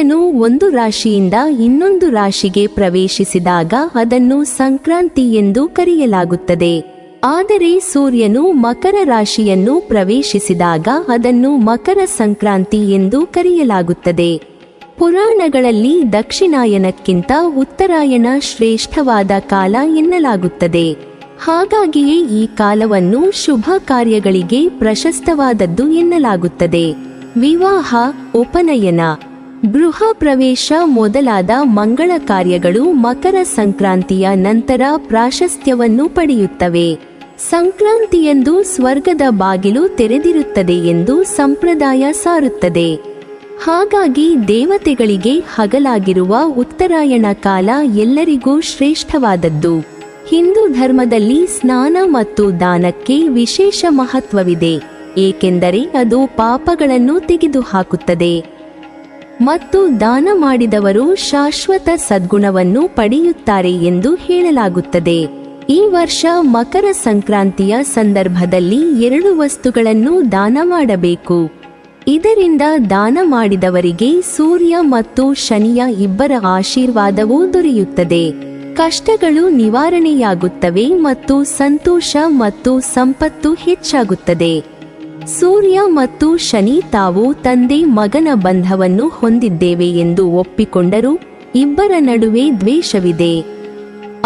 ಸೂರ್ಯನು ಒಂದು ರಾಶಿಯಿಂದ ಇನ್ನೊಂದು ರಾಶಿಗೆ ಪ್ರವೇಶಿಸಿದಾಗ ಅದನ್ನು ಸಂಕ್ರಾಂತಿ ಎಂದು ಕರೆಯಲಾಗುತ್ತದೆ. ಆದರೆ ಸೂರ್ಯನು ಮಕರ ರಾಶಿಯನ್ನು ಪ್ರವೇಶಿಸಿದಾಗ ಅದನ್ನು ಮಕರ ಸಂಕ್ರಾಂತಿ ಎಂದು ಕರೆಯಲಾಗುತ್ತದೆ. ಪುರಾಣಗಳಲ್ಲಿ ದಕ್ಷಿಣಾಯನಕ್ಕಿಂತ ಉತ್ತರಾಯಣ ಶ್ರೇಷ್ಠವಾದ ಕಾಲ ಎನ್ನಲಾಗುತ್ತದೆ. ಹಾಗಾಗಿಯೇ ಈ ಕಾಲವನ್ನು ಶುಭ ಕಾರ್ಯಗಳಿಗೆ ಪ್ರಶಸ್ತವಾದದ್ದು ಎನ್ನಲಾಗುತ್ತದೆ. ವಿವಾಹ, ಉಪನಯನ, ಗೃಹ ಪ್ರವೇಶ ಮೊದಲಾದ ಮಂಗಳ ಕಾರ್ಯಗಳು ಮಕರ ಸಂಕ್ರಾಂತಿಯ ನಂತರ ಪ್ರಾಶಸ್ತ್ಯವನ್ನು ಪಡೆಯುತ್ತವೆ. ಸಂಕ್ರಾಂತಿಯಂದು ಸ್ವರ್ಗದ ಬಾಗಿಲು ತೆರೆದಿರುತ್ತದೆ ಎಂದು ಸಂಪ್ರದಾಯ ಸಾರುತ್ತದೆ. ಹಾಗಾಗಿ ದೇವತೆಗಳಿಗೆ ಹಗಲಾಗಿರುವ ಉತ್ತರಾಯಣ ಕಾಲ ಎಲ್ಲರಿಗೂ ಶ್ರೇಷ್ಠವಾದದ್ದು. ಹಿಂದೂ ಧರ್ಮದಲ್ಲಿ ಸ್ನಾನ ಮತ್ತು ದಾನಕ್ಕೆ ವಿಶೇಷ ಮಹತ್ವವಿದೆ, ಏಕೆಂದರೆ ಅದು ಪಾಪಗಳನ್ನು ತೆಗೆದುಹಾಕುತ್ತದೆ ಮತ್ತು ದಾನ ಮಾಡಿದವರು ಶಾಶ್ವತ ಸದ್ಗುಣವನ್ನು ಪಡೆಯುತ್ತಾರೆ ಎಂದು ಹೇಳಲಾಗುತ್ತದೆ. ಈ ವರ್ಷ ಮಕರ ಸಂಕ್ರಾಂತಿಯ ಸಂದರ್ಭದಲ್ಲಿ 2 ವಸ್ತುಗಳನ್ನು ದಾನ ಮಾಡಬೇಕು. ಇದರಿಂದ ದಾನ ಮಾಡಿದವರಿಗೆ ಸೂರ್ಯ ಮತ್ತು ಶನಿಯ ಇಬ್ಬರ ಆಶೀರ್ವಾದವೂ ದೊರೆಯುತ್ತದೆ. ಕಷ್ಟಗಳು ನಿವಾರಣೆಯಾಗುತ್ತವೆ ಮತ್ತು ಸಂತೋಷ ಮತ್ತು ಸಂಪತ್ತು ಹೆಚ್ಚಾಗುತ್ತದೆ. ಸೂರ್ಯ ಮತ್ತು ಶನಿ ತಾವು ತಂದೆ ಮಗನ ಬಂಧವನ್ನು ಹೊಂದಿದ್ದೇವೆ ಎಂದು ಒಪ್ಪಿಕೊಂಡರೂ ಇಬ್ಬರ ನಡುವೆ ದ್ವೇಷವಿದೆ.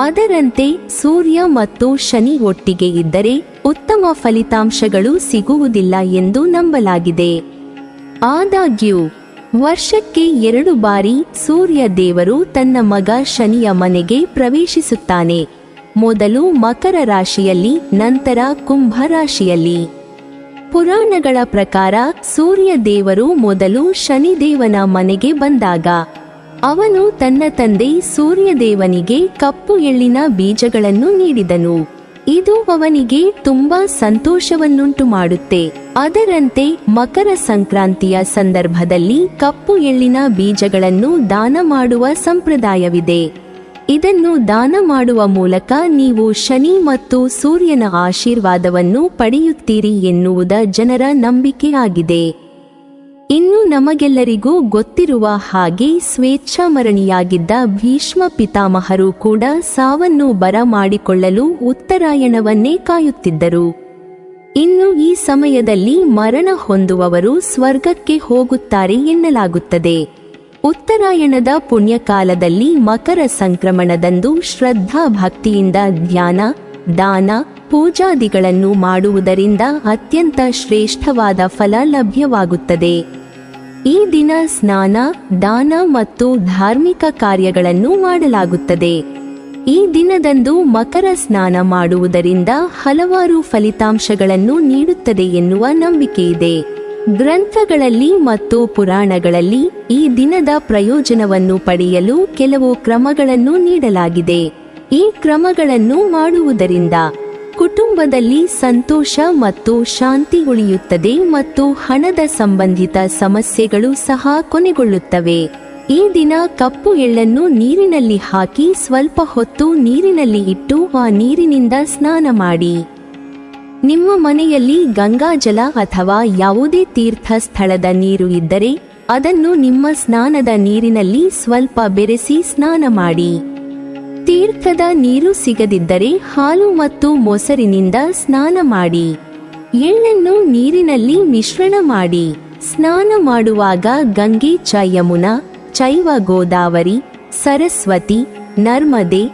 ಅದರಂತೆ ಸೂರ್ಯ ಮತ್ತು ಶನಿ ಒಟ್ಟಿಗೆ ಇದ್ದರೆ ಉತ್ತಮ ಫಲಿತಾಂಶಗಳು ಸಿಗುವುದಿಲ್ಲ ಎಂದು ನಂಬಲಾಗಿದೆ. ಆದಾಗ್ಯೂ ವರ್ಷಕ್ಕೆ 2 ಬಾರಿ ಸೂರ್ಯ ದೇವರು ತನ್ನ ಮಗ ಶನಿಯ ಮನೆಗೆ ಪ್ರವೇಶಿಸುತ್ತಾನೆ. ಮೊದಲು ಮಕರ ರಾಶಿಯಲ್ಲಿ, ನಂತರ ಕುಂಭ ರಾಶಿಯಲ್ಲಿ. ಪುರಾಣಗಳ ಪ್ರಕಾರ ಸೂರ್ಯ ದೇವರು ಮೊದಲು ಶನಿದೇವನ ಮನೆಗೆ ಬಂದಾಗ ಅವನು ತನ್ನ ತಂದೆ ಸೂರ್ಯದೇವನಿಗೆ ಕಪ್ಪು ಎಳ್ಳಿನ ಬೀಜಗಳನ್ನು ನೀಡಿದನು. ಇದು ಅವನಿಗೆ ತುಂಬಾ ಸಂತೋಷವನ್ನುಂಟು ಮಾಡುತ್ತೆ. ಅದರಂತೆ ಮಕರ ಸಂಕ್ರಾಂತಿಯ ಸಂದರ್ಭದಲ್ಲಿ ಕಪ್ಪು ಎಳ್ಳಿನ ಬೀಜಗಳನ್ನು ದಾನ ಮಾಡುವ ಸಂಪ್ರದಾಯವಿದೆ. ಇದನ್ನು ದಾನ ಮಾಡುವ ಮೂಲಕ ನೀವು ಶನಿ ಮತ್ತು ಸೂರ್ಯನ ಆಶೀರ್ವಾದವನ್ನು ಪಡೆಯುತ್ತೀರಿ ಎನ್ನುವುದ ಜನರ ನಂಬಿಕೆಯಾಗಿದೆ. ಇನ್ನು ನಮಗೆಲ್ಲರಿಗೂ ಗೊತ್ತಿರುವ ಹಾಗೆ ಸ್ವೇಚ್ಛಾಮರಣಿಯಾಗಿದ್ದ ಭೀಷ್ಮ ಪಿತಾಮಹರು ಕೂಡ ಸಾವನ್ನು ಬರಮಾಡಿಕೊಳ್ಳಲು ಉತ್ತರಾಯಣವನ್ನೇ ಕಾಯುತ್ತಿದ್ದರು. ಇನ್ನು ಈ ಸಮಯದಲ್ಲಿ ಮರಣ ಹೊಂದುವವರು ಸ್ವರ್ಗಕ್ಕೆ ಹೋಗುತ್ತಾರೆ ಎನ್ನಲಾಗುತ್ತದೆ. ಉತ್ತರಾಯಣದ ಪುಣ್ಯಕಾಲದಲ್ಲಿ ಮಕರ ಸಂಕ್ರಮಣದಂದು ಶ್ರದ್ಧಾ ಭಕ್ತಿಯಿಂದ ಧ್ಯಾನ, ದಾನ, ಪೂಜಾದಿಗಳನ್ನು ಮಾಡುವುದರಿಂದ ಅತ್ಯಂತ ಶ್ರೇಷ್ಠವಾದ ಫಲ ಲಭ್ಯವಾಗುತ್ತದೆ. ಈ ದಿನ ಸ್ನಾನ, ದಾನ ಮತ್ತು ಧಾರ್ಮಿಕ ಕಾರ್ಯಗಳನ್ನು ಮಾಡಲಾಗುತ್ತದೆ. ಈ ದಿನದಂದು ಮಕರ ಸ್ನಾನ ಮಾಡುವುದರಿಂದ ಹಲವಾರು ಫಲಿತಾಂಶಗಳನ್ನು ನೀಡುತ್ತದೆ ಎನ್ನುವ ನಂಬಿಕೆಯಿದೆ. ಗ್ರಂಥಗಳಲ್ಲಿ ಮತ್ತು ಪುರಾಣಗಳಲ್ಲಿ ಈ ದಿನದ ಪ್ರಯೋಜನವನ್ನು ಪಡೆಯಲು ಕೆಲವು ಕ್ರಮಗಳನ್ನು ನೀಡಲಾಗಿದೆ. ಈ ಕ್ರಮಗಳನ್ನು ಮಾಡುವುದರಿಂದ ಕುಟುಂಬದಲ್ಲಿ ಸಂತೋಷ ಮತ್ತು ಶಾಂತಿ ಉಳಿಯುತ್ತದೆ ಮತ್ತು ಹಣದ ಸಂಬಂಧಿತ ಸಮಸ್ಯೆಗಳು ಸಹ ಕೊನೆಗೊಳ್ಳುತ್ತವೆ. ಈ ದಿನ ಕಪ್ಪು ಎಳ್ಳನ್ನು ನೀರಿನಲ್ಲಿ ಹಾಕಿ ಸ್ವಲ್ಪ ಹೊತ್ತು ನೀರಿನಲ್ಲಿ ಇಟ್ಟು ಆ ನೀರಿನಿಂದ ಸ್ನಾನ ಮಾಡಿ. ನಿಮ್ಮ ಮನೆಯಲ್ಲಿ ಗಂಗಾಜಲ ಅಥವಾ ಯಾವುದೇ ತೀರ್ಥ ಸ್ಥಳದ ನೀರು ಇದ್ದರೆ ಅದನ್ನು ನಿಮ್ಮ ಸ್ನಾನದ ನೀರಿನಲ್ಲಿ ಸ್ವಲ್ಪ ಬೆರೆಸಿ ಸ್ನಾನ ಮಾಡಿ. ತೀರ್ಥದ ನೀರು ಸಿಗದಿದ್ದರೆ ಹಾಲು ಮತ್ತು ಮೊಸರಿನಿಂದ ಸ್ನಾನ ಮಾಡಿ. ಎಳ್ಳನ್ನು ನೀರಿನಲ್ಲಿ ಮಿಶ್ರಣ ಮಾಡಿ. ಸ್ನಾನ ಮಾಡುವಾಗ ಗಂಗೆ ಚ ಯಮುನಾ ಚೈವ ಗೋದಾವರಿ ಸರಸ್ವತಿ ನರ್ಮದೆ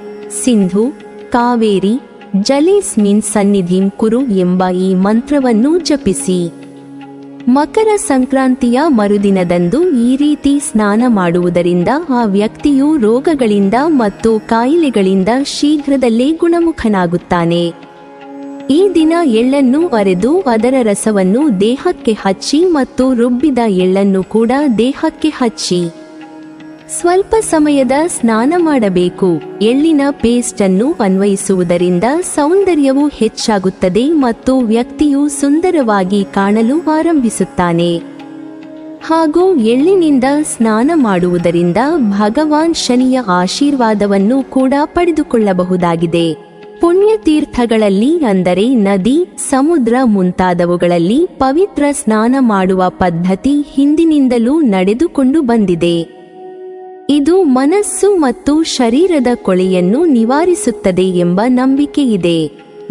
ಸಿಂಧು ಕಾವೇರಿ ಜಲೇಸ್ಮಿನ್ ಸನ್ನಿಧಿಂ ಕುರು ಎಂಬ ಈ ಮಂತ್ರವನ್ನು ಜಪಿಸಿ. ಮಕರ ಸಂಕ್ರಾಂತಿಯ ಮರುದಿನದಂದು ಈ ರೀತಿ ಸ್ನಾನ ಮಾಡುವುದರಿಂದ ಆ ವ್ಯಕ್ತಿಯು ರೋಗಗಳಿಂದ ಮತ್ತು ಕಾಯಿಲೆಗಳಿಂದ ಶೀಘ್ರದಲ್ಲೇ ಗುಣಮುಖನಾಗುತ್ತಾನೆ. ಈ ದಿನ ಎಳ್ಳನ್ನು ಅರೆದು ಅದರ ರಸವನ್ನು ದೇಹಕ್ಕೆ ಹಚ್ಚಿ ಮತ್ತು ರುಬ್ಬಿದ ಎಳ್ಳನ್ನು ಕೂಡ ದೇಹಕ್ಕೆ ಹಚ್ಚಿ ಸ್ವಲ್ಪ ಸಮಯದ ಸ್ನಾನ ಮಾಡಬೇಕು. ಎಳ್ಳಿನ ಪೇಸ್ಟ್ ಅನ್ನು ಅನ್ವಯಿಸುವುದರಿಂದ ಸೌಂದರ್ಯವು ಹೆಚ್ಚಾಗುತ್ತದೆ ಮತ್ತು ವ್ಯಕ್ತಿಯು ಸುಂದರವಾಗಿ ಕಾಣಲು ಆರಂಭಿಸುತ್ತಾನೆ. ಹಾಗೂ ಎಳ್ಳಿನಿಂದ ಸ್ನಾನ ಮಾಡುವುದರಿಂದ ಭಗವಾನ್ ಶನಿಯ ಆಶೀರ್ವಾದವನ್ನು ಕೂಡ ಪಡೆದುಕೊಳ್ಳಬಹುದಾಗಿದೆ. ಪುಣ್ಯತೀರ್ಥಗಳಲ್ಲಿ ಅಂದರೆ ನದಿ, ಸಮುದ್ರ ಮುಂತಾದವುಗಳಲ್ಲಿ ಪವಿತ್ರ ಸ್ನಾನ ಮಾಡುವ ಪದ್ಧತಿ ಹಿಂದಿನಿಂದಲೂ ನಡೆದುಕೊಂಡು ಬಂದಿದೆ. ಇದು ಮನಸ್ಸು ಮತ್ತು ಶರೀರದ ಕೊಳೆಯನ್ನು ನಿವಾರಿಸುತ್ತದೆ ಎಂಬ ನಂಬಿಕೆಯಿದೆ.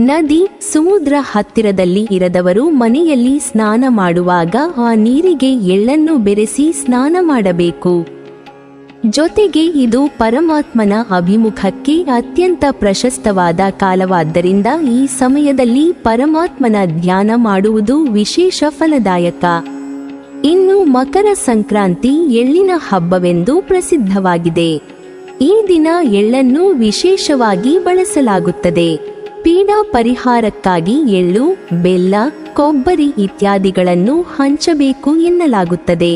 ನದಿ, ಸಮುದ್ರ ಹತ್ತಿರದಲ್ಲಿ ಇರದವರು ಮನೆಯಲ್ಲಿ ಸ್ನಾನ ಮಾಡುವಾಗ ಆ ನೀರಿಗೆ ಎಳ್ಳನ್ನು ಬೆರೆಸಿ ಸ್ನಾನ ಮಾಡಬೇಕು. ಜೊತೆಗೆ ಇದು ಪರಮಾತ್ಮನ ಅಭಿಮುಖಕ್ಕೆ ಅತ್ಯಂತ ಪ್ರಶಸ್ತವಾದ ಕಾಲವಾದ್ದರಿಂದ ಈ ಸಮಯದಲ್ಲಿ ಪರಮಾತ್ಮನ ಧ್ಯಾನ ಮಾಡುವುದು ವಿಶೇಷ ಫಲದಾಯಕ. ಇನ್ನು ಮಕರ ಸಂಕ್ರಾಂತಿ ಎಳ್ಳಿನ ಹಬ್ಬವೆಂದು ಪ್ರಸಿದ್ಧವಾಗಿದೆ. ಈ ದಿನ ಎಳ್ಳನ್ನು ವಿಶೇಷವಾಗಿ ಬಳಸಲಾಗುತ್ತದೆ. ಪೀಡಾ ಪರಿಹಾರಕ್ಕಾಗಿ ಎಳ್ಳು, ಬೆಲ್ಲ, ಕೊಬ್ಬರಿ ಇತ್ಯಾದಿಗಳನ್ನು ಹಂಚಬೇಕು ಎನ್ನಲಾಗುತ್ತದೆ.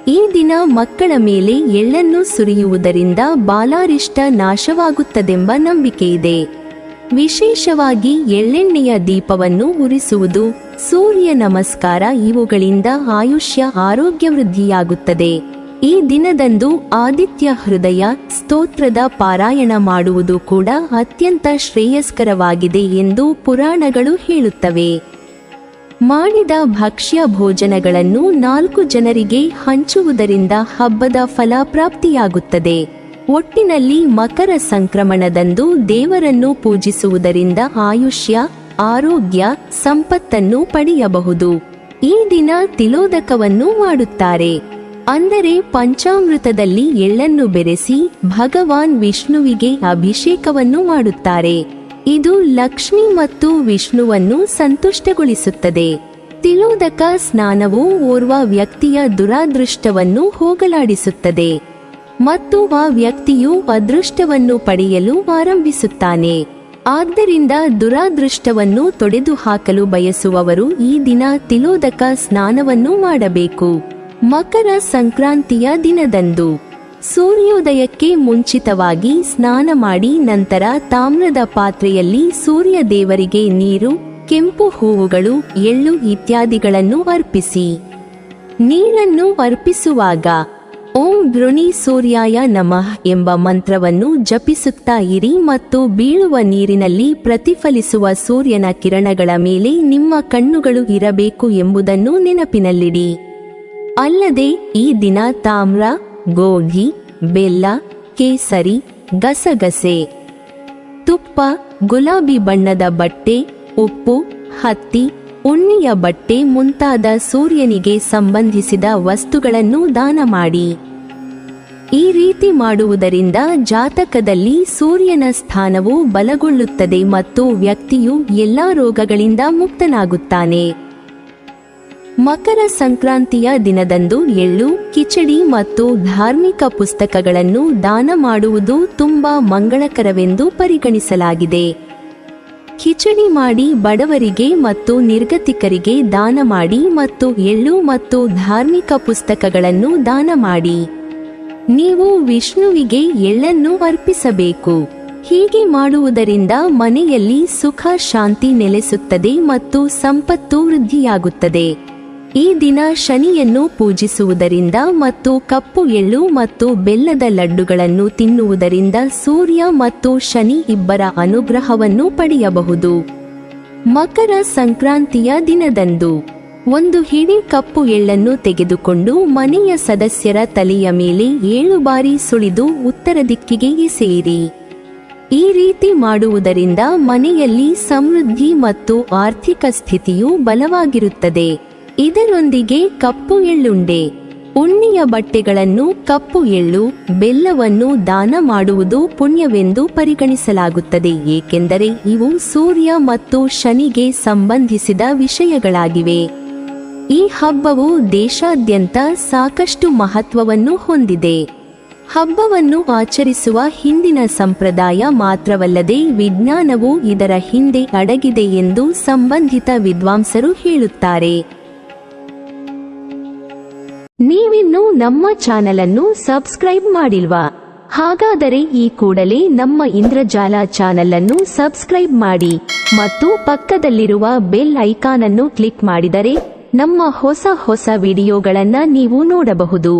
ಈ ದಿನ ಮಕ್ಕಳ ಮೇಲೆ ಎಳ್ಳನ್ನು ಸುರಿಯುವುದರಿಂದ ಬಾಲಾರಿಷ್ಟ ನಾಶವಾಗುತ್ತದೆಂಬ ನಂಬಿಕೆಯಿದೆ. ವಿಶೇಷವಾಗಿ ಎಳ್ಳೆಣ್ಣೆಯ ದೀಪವನ್ನು ಉರಿಸುವುದು, ಸೂರ್ಯ ನಮಸ್ಕಾರ ಇವುಗಳಿಂದ ಆಯುಷ್ಯ ಆರೋಗ್ಯ ವೃದ್ಧಿಯಾಗುತ್ತದೆ. ಈ ದಿನದಂದು ಆದಿತ್ಯ ಹೃದಯ ಸ್ತೋತ್ರದ ಪಾರಾಯಣ ಮಾಡುವುದು ಕೂಡ ಅತ್ಯಂತ ಶ್ರೇಯಸ್ಕರವಾಗಿದೆ ಎಂದು ಪುರಾಣಗಳು ಹೇಳುತ್ತವೆ. ಮಾಡಿದ ಭಕ್ಷ್ಯ ಭೋಜನಗಳನ್ನು 4 ಜನರಿಗೆ ಹಂಚುವುದರಿಂದ ಹಬ್ಬದ ಫಲ ಪ್ರಾಪ್ತಿಯಾಗುತ್ತದೆ. ಒಟ್ಟಿನಲ್ಲಿ ಮಕರ ಸಂಕ್ರಮಣದಂದು ದೇವರನ್ನು ಪೂಜಿಸುವುದರಿಂದ ಆಯುಷ್ಯ, ಆರೋಗ್ಯ, ಸಂಪತ್ತನ್ನು ಪಡೆಯಬಹುದು. ಈ ದಿನ ತಿಲೋದಕವನ್ನು ಮಾಡುತ್ತಾರೆ. ಅಂದರೆ ಪಂಚಾಮೃತದಲ್ಲಿ ಎಳ್ಳನ್ನು ಬೆರೆಸಿ ಭಗವಾನ್ ವಿಷ್ಣುವಿಗೆ ಅಭಿಷೇಕವನ್ನು ಮಾಡುತ್ತಾರೆ. ಇದು ಲಕ್ಷ್ಮಿ ಮತ್ತು ವಿಷ್ಣುವನ್ನು ಸಂತುಷ್ಟಗೊಳಿಸುತ್ತದೆ. ತಿಲೋದಕ ಸ್ನಾನವು ಓರ್ವ ವ್ಯಕ್ತಿಯ ದುರಾದೃಷ್ಟವನ್ನು ಹೋಗಲಾಡಿಸುತ್ತದೆ ಮತ್ತು ಆ ವ್ಯಕ್ತಿಯು ಅದೃಷ್ಟವನ್ನು ಪಡೆಯಲು ಆರಂಭಿಸುತ್ತಾನೆ. ಆದ್ದರಿಂದ ದುರಾದೃಷ್ಟವನ್ನು ತೊಡೆದುಹಾಕಲು ಬಯಸುವವರು ಈ ದಿನ ತಿಲೋದಕ ಸ್ನಾನವನ್ನು ಮಾಡಬೇಕು. ಮಕರ ಸಂಕ್ರಾಂತಿಯ ದಿನದಂದು ಸೂರ್ಯೋದಯಕ್ಕೆ ಮುಂಚಿತವಾಗಿ ಸ್ನಾನ ಮಾಡಿ ನಂತರ ತಾಮ್ರದ ಪಾತ್ರೆಯಲ್ಲಿ ಸೂರ್ಯ ದೇವರಿಗೆ ನೀರು, ಕೆಂಪು ಹೂವುಗಳು, ಎಳ್ಳು ಇತ್ಯಾದಿಗಳನ್ನು ಅರ್ಪಿಸಿ. ನೀರನ್ನು ಅರ್ಪಿಸುವಾಗ ಓಂ ಗೃಣಿ ಸೂರ್ಯಾಯ ನಮಃ ಎಂಬ ಮಂತ್ರವನ್ನು ಜಪಿಸುತ್ತಾ ಇರಿ ಮತ್ತು ಬೀಳುವ ನೀರಿನಲ್ಲಿ ಪ್ರತಿಫಲಿಸುವ ಸೂರ್ಯನ ಕಿರಣಗಳ ಮೇಲೆ ನಿಮ್ಮ ಕಣ್ಣುಗಳು ಇರಬೇಕು ಎಂಬುದನ್ನು ನೆನಪಿನಲ್ಲಿಡಿ. ಅಲ್ಲದೆ ಈ ದಿನ ತಾಮ್ರ, ಗೋಧಿ, ಬೆಲ್ಲ, ಕೇಸರಿ, ಗಸಗಸೆ, ತುಪ್ಪ, ಗುಲಾಬಿ ಬಣ್ಣದ ಬಟ್ಟೆ, ಉಪ್ಪು, ಹತ್ತಿ, ಉಣ್ಣಿಯ ಬಟ್ಟೆ ಮುಂತಾದ ಸೂರ್ಯನಿಗೆ ಸಂಬಂಧಿಸಿದ ವಸ್ತುಗಳನ್ನು ದಾನ ಮಾಡಿ. ಈ ರೀತಿ ಮಾಡುವುದರಿಂದ ಜಾತಕದಲ್ಲಿ ಸೂರ್ಯನ ಸ್ಥಾನವು ಬಲಗೊಳ್ಳುತ್ತದೆ ಮತ್ತು ವ್ಯಕ್ತಿಯು ಎಲ್ಲಾ ರೋಗಗಳಿಂದ ಮುಕ್ತನಾಗುತ್ತಾನೆ. ಮಕರ ಸಂಕ್ರಾಂತಿಯ ದಿನದಂದು ಎಳ್ಳು, ಕಿಚಡಿ ಮತ್ತು ಧಾರ್ಮಿಕ ಪುಸ್ತಕಗಳನ್ನು ದಾನ ಮಾಡುವುದು ತುಂಬಾ ಮಂಗಳಕರವೆಂದು ಪರಿಗಣಿಸಲಾಗಿದೆ. ಕಿಚಡಿ ಮಾಡಿ ಬಡವರಿಗೆ ಮತ್ತು ನಿರ್ಗತಿಕರಿಗೆ ದಾನ ಮಾಡಿ ಮತ್ತು ಎಳ್ಳು ಮತ್ತು ಧಾರ್ಮಿಕ ಪುಸ್ತಕಗಳನ್ನು ದಾನ ಮಾಡಿ. ನೀವು ವಿಷ್ಣುವಿಗೆ ಎಳ್ಳನ್ನು ಅರ್ಪಿಸಬೇಕು. ಹೀಗೆ ಮಾಡುವುದರಿಂದ ಮನೆಯಲ್ಲಿ ಸುಖ ಶಾಂತಿ ನೆಲೆಸುತ್ತದೆ ಮತ್ತು ಸಂಪತ್ತು ವೃದ್ಧಿಯಾಗುತ್ತದೆ. ಈ ದಿನ ಶನಿಯನ್ನು ಪೂಜಿಸುವುದರಿಂದ ಮತ್ತು ಕಪ್ಪು ಎಳ್ಳು ಮತ್ತು ಬೆಲ್ಲದ ಲಡ್ಡುಗಳನ್ನು ತಿನ್ನುವುದರಿಂದ ಸೂರ್ಯ ಮತ್ತು ಶನಿ ಇಬ್ಬರ ಅನುಗ್ರಹವನ್ನು ಪಡೆಯಬಹುದು. ಮಕರ ಸಂಕ್ರಾಂತಿಯ ದಿನದಂದು ಒಂದು ಹಿಡಿ ಕಪ್ಪು ಎಳ್ಳನ್ನು ತೆಗೆದುಕೊಂಡು ಮನೆಯ ಸದಸ್ಯರ ತಲೆಯ ಮೇಲೆ 7 ಬಾರಿ ಸುಳಿದು ಉತ್ತರ ದಿಕ್ಕಿಗೆ ಎಸೆಯಿರಿ. ಈ ರೀತಿ ಮಾಡುವುದರಿಂದ ಮನೆಯಲ್ಲಿ ಸಮೃದ್ಧಿ ಮತ್ತು ಆರ್ಥಿಕ ಸ್ಥಿತಿಯು ಬಲವಾಗಿರುತ್ತದೆ. ಇದರೊಂದಿಗೆ ಕಪ್ಪು ಎಳ್ಳುಂಡೆ, ಉಣ್ಣಿಯ ಬಟ್ಟೆಗಳನ್ನು, ಕಪ್ಪು ಎಳ್ಳು, ಬೆಲ್ಲವನ್ನು ದಾನ ಮಾಡುವುದು ಪುಣ್ಯವೆಂದು ಪರಿಗಣಿಸಲಾಗುತ್ತದೆ, ಏಕೆಂದರೆ ಇವು ಸೂರ್ಯ ಮತ್ತು ಶನಿಗೆ ಸಂಬಂಧಿಸಿದ ವಿಷಯಗಳಾಗಿವೆ. ಈ ಹಬ್ಬವು ದೇಶಾದ್ಯಂತ ಸಾಕಷ್ಟು ಮಹತ್ವವನ್ನು ಹೊಂದಿದೆ. ಹಬ್ಬವನ್ನು ಆಚರಿಸುವ ಹಿಂದಿನ ಸಂಪ್ರದಾಯ ಮಾತ್ರವಲ್ಲದೆ ವಿಜ್ಞಾನವು ಇದರ ಹಿಂದೆ ಅಡಗಿದೆ ಎಂದು ಸಂಬಂಧಿತ ವಿದ್ವಾಂಸರು ಹೇಳುತ್ತಾರೆ. ನೀವಿನ್ನೂ ನಮ್ಮ ಚಾನೆಲ್ ಅನ್ನು ಸಬ್ಸ್ಕ್ರೈಬ್ ಮಾಡಿಲ್ವಾ? ಹಾಗಾದರೆ ಈ ಕೂಡಲೇ ನಮ್ಮ ಇಂದ್ರಜಾಲ ಚಾನೆಲ್ ಅನ್ನು ಸಬ್ಸ್ಕ್ರೈಬ್ ಮಾಡಿ ಮತ್ತು ಪಕ್ಕದಲ್ಲಿರುವ ಬೆಲ್ ಐಕಾನ್ ಅನ್ನು ಕ್ಲಿಕ್ ಮಾಡಿದರೆ ನಮ್ಮ ಹೊಸ ವಿಡಿಯೋಗಳನ್ನು ನೀವು ನೋಡಬಹುದು.